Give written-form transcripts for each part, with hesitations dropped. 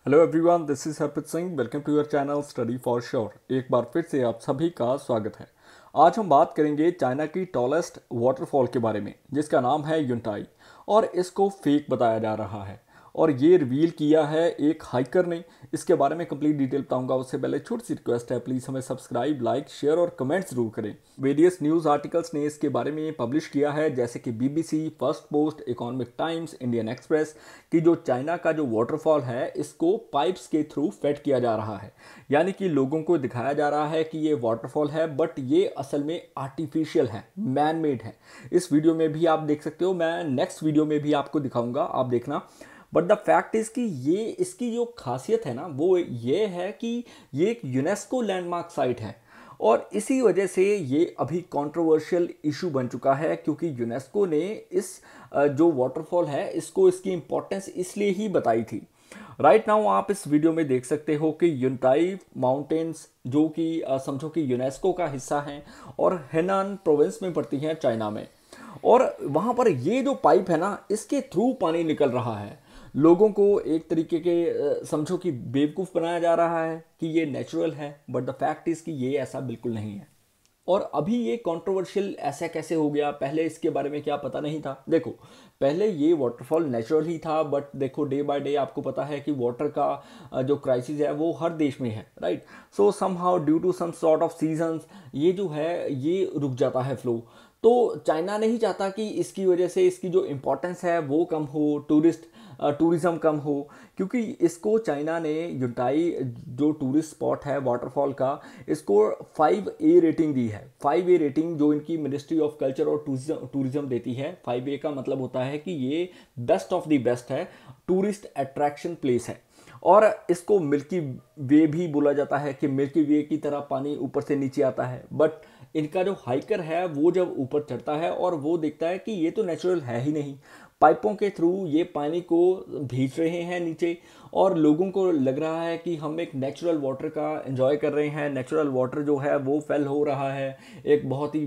Hello everyone, this is Harpreet Singh. Welcome to your channel study for sure. एक बार फिर से आप सभी का स्वागत है। आज हम बात करेंगे चाइना की टॉलेस्ट वाटरफॉल के बारे में, जिसका नाम है युनटाई, और इसको फेक बताया जा रहा है और ये रिवील किया है एक हाइकर ने। इसके बारे में कंप्लीट डिटेल बताऊंगा। उससे पहले छोटी सी रिक्वेस्ट है, प्लीज़ हमें सब्सक्राइब, लाइक, शेयर और कमेंट जरूर करें। वेरियस न्यूज़ आर्टिकल्स ने इसके बारे में पब्लिश किया है, जैसे कि BBC, first post, economic times, Indian express, कि जो चाइना का जो वाटरफॉल है इसको पाइप्स के थ्रू फेड किया जा रहा है। यानी कि लोगों को दिखाया जा रहा है कि ये वाटरफॉल है, बट ये असल में आर्टिफिशियल है, मैन मेड है। इस वीडियो में भी आप देख सकते हो, मैं नेक्स्ट वीडियो में भी आपको दिखाऊंगा, आप देखना। बट द फैक्ट इज कि ये इसकी जो खासियत है ना, वो ये है कि ये एक यूनेस्को लैंडमार्क साइट है और इसी वजह से ये अभी कंट्रोवर्शियल इशू बन चुका है, क्योंकि यूनेस्को ने इस जो वाटरफॉल है इसको, इसकी इंपॉर्टेंस इसलिए ही बताई थी। राइट नाउ आप इस वीडियो में देख सकते हो कि युनताई माउंटेन्स, जो कि समझो कि यूनेस्को का हिस्सा हैं और हेनान प्रोविंस में पड़ती हैं चाइना में। और वहाँ पर ये जो पाइप है ना, इसके थ्रू पानी निकल रहा है। लोगों को एक तरीके के समझो कि बेवकूफ़ बनाया जा रहा है कि ये नेचुरल है, बट द फैक्ट इज़ कि ये ऐसा बिल्कुल नहीं है। और अभी ये कंट्रोवर्शियल ऐसा कैसे हो गया, पहले इसके बारे में क्या पता नहीं था। देखो, पहले ये वाटरफॉल नेचुरल ही था, बट देखो डे बाय डे आपको पता है कि वाटर का जो क्राइसिस है वो हर देश में है, right. So somehow due to some sort of seasons ये जो है ये रुक जाता है फ्लो। तो चाइना नहीं चाहता कि इसकी वजह से इसकी जो इम्पोर्टेंस है वो कम हो, टूरिज़्म कम हो, क्योंकि इसको चाइना ने युनताई जो टूरिस्ट स्पॉट है वाटरफॉल का, इसको 5A रेटिंग दी है। 5A रेटिंग जो इनकी मिनिस्ट्री ऑफ कल्चर और टूरिज़्म देती है। 5A का मतलब होता है कि ये बेस्ट ऑफ द बेस्ट है, टूरिस्ट अट्रैक्शन प्लेस है। और इसको मिल्की वे भी बोला जाता है कि मिल्की वे की तरह पानी ऊपर से नीचे आता है। बट इनका जो हाइकर है वो जब ऊपर चढ़ता है और वो देखता है कि ये तो नेचुरल है ही नहीं, पाइपों के थ्रू ये पानी को भेज रहे हैं नीचे, और लोगों को लग रहा है कि हम एक नेचुरल वाटर का एंजॉय कर रहे हैं। नेचुरल वाटर जो है वो फेल हो रहा है, एक बहुत ही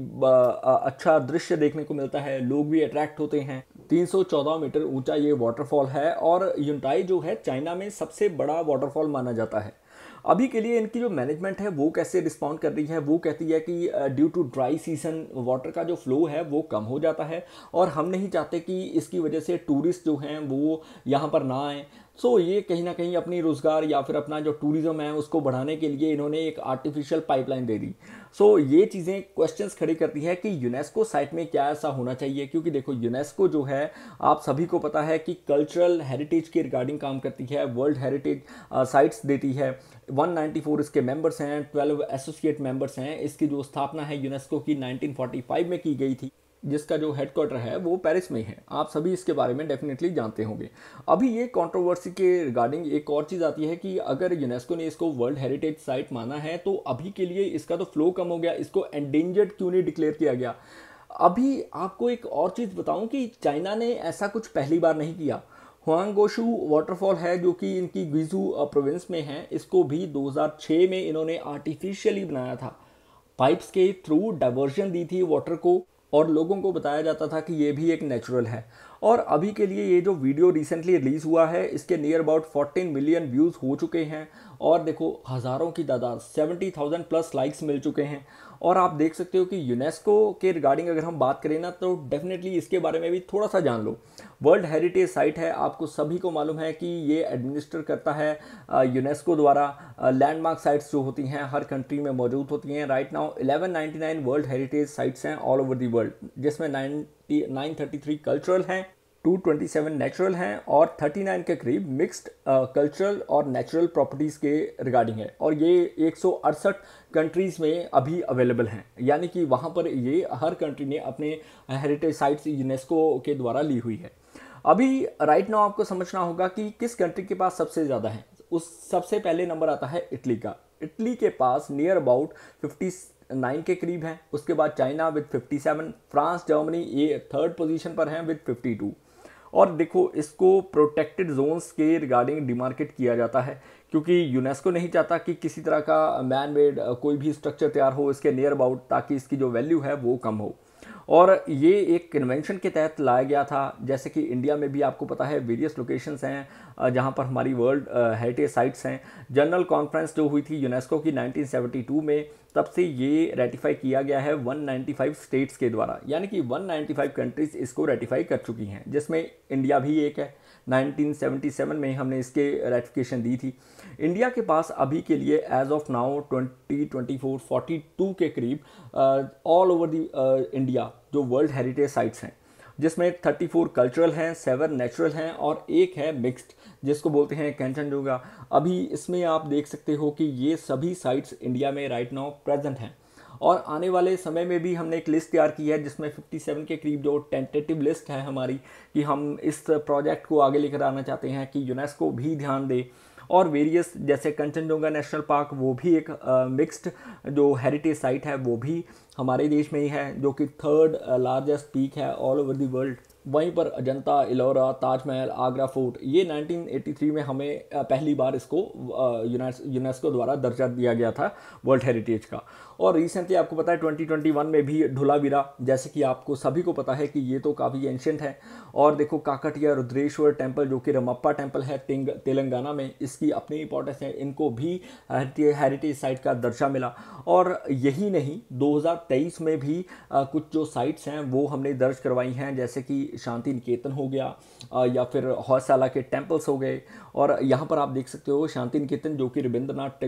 अच्छा दृश्य देखने को मिलता है, लोग भी अट्रैक्ट होते हैं। 314 मीटर ऊंचा ये वाटरफॉल है और युनताई जो है चाइना में सबसे बड़ा वाटरफॉल माना जाता है। अभी के लिए इनकी जो मैनेजमेंट है वो कैसे रिस्पॉन्ड कर रही है, वो कहती है कि due to dry season water का जो फ्लो है वो कम हो जाता है और हम नहीं चाहते कि इसकी वजह से टूरिस्ट जो हैं वो यहाँ पर ना आएँ। सो ये कहीं ना कहीं अपनी रोज़गार या फिर अपना जो टूरिज़्म है उसको बढ़ाने के लिए इन्होंने एक आर्टिफिशियल पाइपलाइन दे दी। सो ये चीज़ें क्वेश्चंस खड़ी करती है कि यूनेस्को साइट में क्या ऐसा होना चाहिए, क्योंकि देखो यूनेस्को जो है आप सभी को पता है कि कल्चरल हेरिटेज के रिगार्डिंग काम करती है, वर्ल्ड हेरिटेज साइट्स देती है। 194 इसके मेंबर्स हैं, 12 एसोसिएट मेंबर्स हैं। इसकी जो स्थापना है यूनेस्को की 1945 में की गई थी, जिसका जो हेडक्वार्टर है वो पेरिस में है। आप सभी इसके बारे में डेफिनेटली जानते होंगे। अभी ये कंट्रोवर्सी के रिगार्डिंग एक और चीज़ आती है कि अगर यूनेस्को ने इसको वर्ल्ड हेरिटेज साइट माना है तो अभी के लिए इसका तो फ्लो कम हो गया, इसको एंडेंजर्ड क्यों नहीं डिक्लेयर किया गया। अभी आपको एक और चीज़ बताऊं कि चाइना ने ऐसा कुछ पहली बार नहीं किया। हुआंगोशु वाटरफॉल है जो कि इनकी ग्विजू प्रोविंस में है, इसको भी 2006 में इन्होंने आर्टिफिशियली बनाया था। पाइप्स के थ्रू डाइवर्जन दी थी वाटर को और लोगों को बताया जाता था कि ये भी एक नेचुरल है। और अभी के लिए ये जो वीडियो रिसेंटली रिलीज़ हुआ है इसके नियर अबाउट 14 मिलियन व्यूज़ हो चुके हैं और देखो हज़ारों की तादाद 70,000 प्लस लाइक्स मिल चुके हैं। और आप देख सकते हो कि यूनेस्को के रिगार्डिंग अगर हम बात करें ना, तो डेफिनेटली इसके बारे में भी थोड़ा सा जान लो। वर्ल्ड हेरिटेज साइट है, आपको सभी को मालूम है कि ये एडमिनिस्टर करता है यूनेस्को द्वारा। लैंडमार्क साइट्स जो होती हैं हर कंट्री में मौजूद होती हैं। Right now 1199 world heritage sites हैं ऑल ओवर दी वर्ल्ड, जिसमें 933 कल्चरल हैं, 227 नेचुरल हैं और 39 के करीब मिक्स्ड कल्चरल और नेचुरल प्रॉपर्टीज़ के रिगार्डिंग है। और ये 168 कंट्रीज़ में अभी अवेलेबल हैं, यानी कि वहाँ पर ये हर कंट्री ने अपने हेरिटेज साइट्स यूनेस्को के द्वारा ली हुई है। अभी राइट नाउ आपको समझना होगा कि किस कंट्री के पास सबसे ज़्यादा है। उस सबसे पहले नंबर आता है इटली का। इटली के पास नियर अबाउट 59 के करीब हैं। उसके बाद चाइना विद 57, फ्रांस, जर्मनी ये थर्ड पोजीशन पर हैं विद 52। और देखो इसको प्रोटेक्टेड जोन्स के रिगार्डिंग डिमार्केट किया जाता है, क्योंकि यूनेस्को नहीं चाहता कि किसी तरह का मैन मेड कोई भी स्ट्रक्चर तैयार हो इसके नियर अबाउट, ताकि इसकी जो वैल्यू है वो कम हो। और ये एक कन्वेंशन के तहत लाया गया था। जैसे कि इंडिया में भी आपको पता है वेरियस लोकेशंस हैं जहाँ पर हमारी वर्ल्ड हेरिटेज साइट्स हैं। जनरल कॉन्फ्रेंस जो हुई थी यूनेस्को की 1972 में, तब से ये रेटिफाई किया गया है 195 स्टेट्स के द्वारा, यानी कि 195 कंट्रीज इसको रेटिफाई कर चुकी हैं, जिसमें इंडिया भी एक है। 1977 में हमने इसके रेटिफिकेशन दी थी। इंडिया के पास अभी के लिए एज ऑफ नाउ 2024 42 के करीब ऑल ओवर दी इंडिया जो वर्ल्ड हेरिटेज साइट्स हैं, जिसमें 34 कल्चरल हैं, 7 नेचुरल हैं और एक है मिक्स्ड जिसको बोलते हैं कंचनजंगा। अभी इसमें आप देख सकते हो कि ये सभी साइट्स इंडिया में राइट नाउ प्रेजेंट हैं। और आने वाले समय में भी हमने एक लिस्ट तैयार की है जिसमें 57 के करीब जो टेंटेटिव लिस्ट है हमारी, कि हम इस प्रोजेक्ट को आगे लेकर आना चाहते हैं कि यूनेस्को भी ध्यान दे। और वेरियस जैसे कंचनजंगा नेशनल पार्क, वो भी एक मिक्स्ड जो हेरिटेज साइट है, वो भी हमारे देश में ही है, जो कि 3rd लार्जेस्ट पीक है ऑल ओवर द वर्ल्ड। वहीं पर अजंता, इलोरा, ताजमहल, आगरा फोर्ट, ये 1983 में हमें पहली बार इसको यूनेस्को द्वारा दर्जा दिया गया था वर्ल्ड हेरिटेज का। और रिसेंटली आपको पता है 2021 में भी धुलावीरा, जैसे कि आपको सभी को पता है कि ये तो काफ़ी एंशियंट है। और देखो काकटिया रुद्रेश्वर टेम्पल जो कि रमप्पा टेम्पल है तेलंगाना में, इसकी अपनी इंपॉर्टेंस है, इनको भी हेरिटेज साइट का दर्जा मिला। और यही नहीं, 2023 में भी कुछ जो साइट्स हैं वो हमने दर्ज करवाई हैं, जैसे कि शांति निकेतन हो गया या फिर हौसाला के टेम्पल्स हो गए। और यहाँ पर आप देख सकते हो शांति निकेतन जो कि रविंद्रनाथ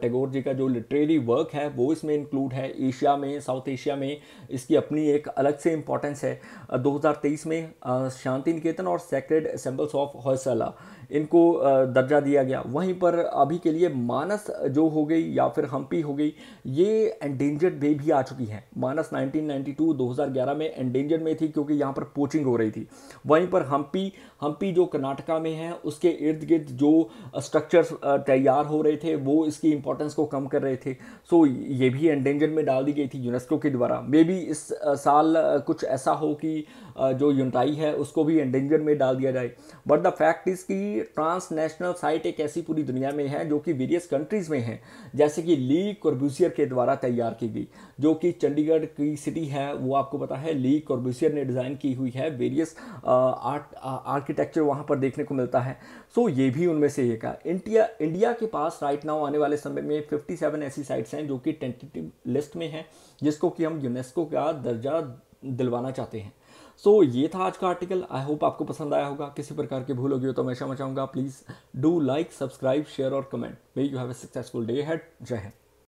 टैगोर जी का जो लिटरेरी वर्क है वो इसमें इंक्लूड है। एशिया में, साउथ एशिया में इसकी अपनी एक अलग से इम्पोर्टेंस है। 2023 में शांति निकेतन और सेक्रेड असेंबल्स ऑफ हौसाला, इनको दर्जा दिया गया। वहीं पर अभी के लिए मानस जो हो गई या फिर हम्पी हो गई, ये एंडेंजर्ड में भी आ चुकी हैं। मानस 2011 में एंडेंजर्ड में थी क्योंकि यहाँ पर पोचिंग हो रही थी। वहीं पर हम्पी जो कर्नाटका में है, उसके इर्द गिर्द जो स्ट्रक्चर्स तैयार हो रहे थे वो इसकी इंपॉर्टेंस को कम कर रहे थे। सो ये भी एंडेंजर्ड में डाल दी गई थी यूनेस्को के द्वारा। मे बी इस साल कुछ ऐसा हो कि जो यूनटाई है उसको भी एंडेंजर्ड में डाल दिया जाए। बट द फैक्ट इज कि ट्रांसनेशनल साइट एक ऐसी पूरी दुनिया में है जो कि वेरियस कंट्रीज में है, जैसे कि ली कॉर्ब्यूसियर के द्वारा तैयार की गई, जो कि चंडीगढ़ की सिटी है, वो आपको पता है ली कॉर्ब्यूसियर ने डिज़ाइन की हुई है। वेरियस आर्किटेक्चर वहाँ पर देखने को मिलता है। सो ये भी उनमें से एक है। इंडिया के पास राइट नाउ आने वाले समय में 57 ऐसी साइट्स हैं जो कि टेंटेटिव लिस्ट में हैं, जिसको कि हम यूनेस्को का दर्जा दिलवाना चाहते हैं। सो ये था आज का आर्टिकल। आई होप आपको पसंद आया होगा। किसी प्रकार की भूल होगी हो तो मैं क्षमा चाहूँगा। Please do like, subscribe, share और comment. May you have a successful day ahead. जय हिंद।